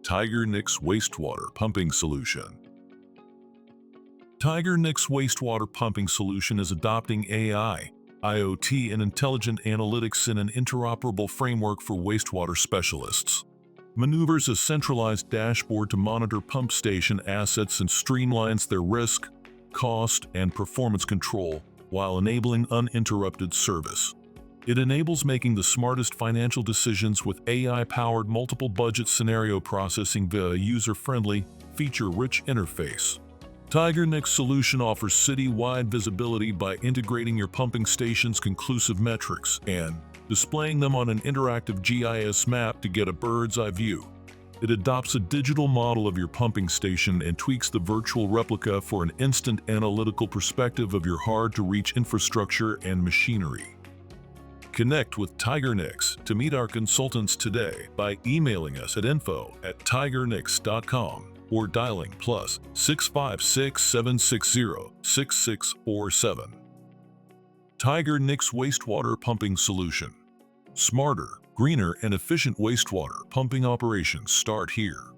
Tigernix Wastewater Pumping Solution. Tigernix Wastewater Pumping Solution is adopting AI, IoT, and intelligent analytics in an interoperable framework for wastewater specialists. Maneuvers a centralized dashboard to monitor pump station assets and streamlines their risk, cost, and performance control while enabling uninterrupted service. It enables making the smartest financial decisions with AI-powered multiple budget scenario processing via a user-friendly, feature-rich interface. Tigernix solution offers city-wide visibility by integrating your pumping station's conclusive metrics and displaying them on an interactive GIS map to get a bird's-eye view. It adopts a digital model of your pumping station and tweaks the virtual replica for an instant analytical perspective of your hard-to-reach infrastructure and machinery. Connect with Tigernix to meet our consultants today by emailing us at info@tigernix.com or dialing +656 760 6647. Tigernix Wastewater Pumping Solution. Smarter, greener, and efficient wastewater pumping operations start here.